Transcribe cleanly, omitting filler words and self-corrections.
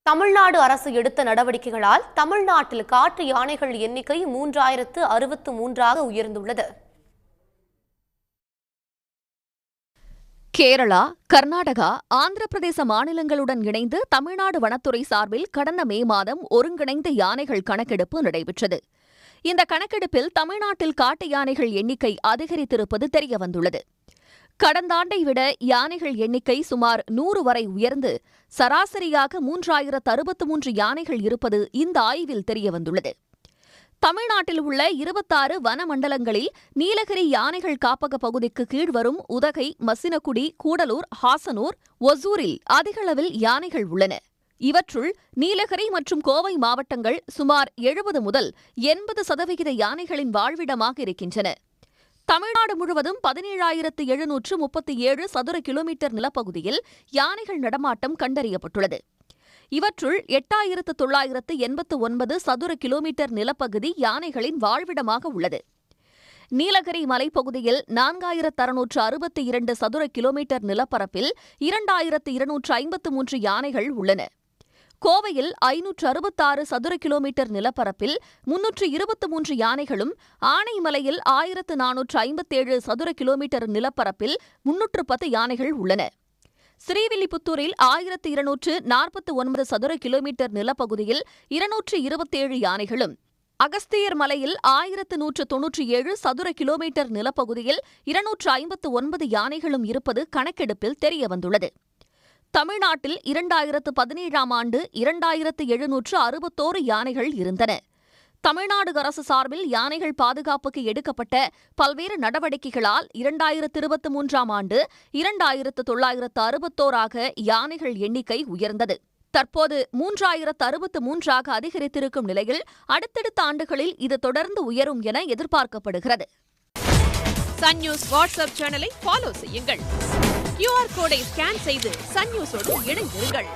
தமிழ்நாடு அரசு எடுத்த நடவடிக்கைகளால் தமிழ்நாட்டில் காட்டு யானைகள் எண்ணிக்கை 3063ஆக உயர்ந்துள்ளது. கேரளா, கர்நாடகா, ஆந்திர பிரதேச மாநிலங்களுடன் இணைந்து தமிழ்நாடு வனத்துறை சார்பில் கடந்த மே மாதம் ஒருங்கிணைந்த யானைகள் கணக்கெடுப்பு நடைபெற்றது. இந்த கணக்கெடுப்பில் தமிழ்நாட்டில் காட்டு யானைகள் எண்ணிக்கை அதிகரித்திருப்பது தெரியவந்துள்ளது. கடந்த ஆண்டை விட யானைகள் எண்ணிக்கை சுமார் 100 வரை உயர்ந்து சராசரியாக 3063 யானைகள் இருப்பது இந்த ஆய்வில் தெரியவந்துள்ளது. தமிழ்நாட்டில் உள்ள 26 வன மண்டலங்களில் நீலகிரி யானைகள் காப்பக பகுதிக்கு கீழ் வரும் உதகை, மசினகுடி, கூடலூர், ஹாசனூர், ஒசூரில் அதிகளவில் யானைகள் உள்ளன. இவற்றுள் நீலகிரி மற்றும் கோவை மாவட்டங்கள் சுமார் 70 முதல் 80% யானைகளின் வாழ்விடமாக இருக்கின்றன. தமிழ்நாடு முழுவதும் 17,737 சதுர கிலோமீட்டர் நிலப்பகுதியில் யானைகள் நடமாட்டம் கண்டறியப்பட்டுள்ளது. இவற்றுள் 8,989 சதுர கிலோமீட்டர் நிலப்பகுதி யானைகளின் வாழ்விடமாக உள்ளது. நீலகிரி மலைப்பகுதியில் 4,662 சதுர கிலோமீட்டர் நிலப்பரப்பில் 2,253 யானைகள் உள்ளன. கோவையில் 566 சதுர கிலோமீட்டர் நிலப்பரப்பில் 323 யானைகளும், ஆனைமலையில் 1,457 சதுர கிலோமீட்டர் நிலப்பரப்பில் 310 யானைகள் உள்ளன. ஸ்ரீவில்லிபுத்தூரில் 1,249 சதுர கிலோமீட்டர் நிலப்பகுதியில் 227 யானைகளும், அகஸ்தியர் மலையில் 1,197 சதுர கிலோமீட்டர் நிலப்பகுதியில் 259 யானைகளும் இருப்பது கணக்கெடுப்பில் தெரியவந்துள்ளது. தமிழ்நாட்டில் 2017ஆம் ஆண்டு 2,761 யானைகள் இருந்தன. தமிழ்நாடு அரசு சார்பில் யானைகள் பாதுகாப்புக்கு எடுக்கப்பட்ட பல்வேறு நடவடிக்கைகளால் 2023ஆம் ஆண்டு 2,961ஆக யானைகள் எண்ணிக்கை உயர்ந்தது. தற்போது 3,063ஆக அதிகரித்திருக்கும் நிலையில் அடுத்தடுத்த ஆண்டுகளில் இது தொடர்ந்து உயரும் என எதிர்பார்க்கப்படுகிறது. சன் நியூஸ் வாட்ஸ்அப் சேனலை ஃபாலோ செய்யுங்கள். QR கோடை ஸ்கேன் செய்து சன் நியூஸோடு இணைந்திருங்கள்.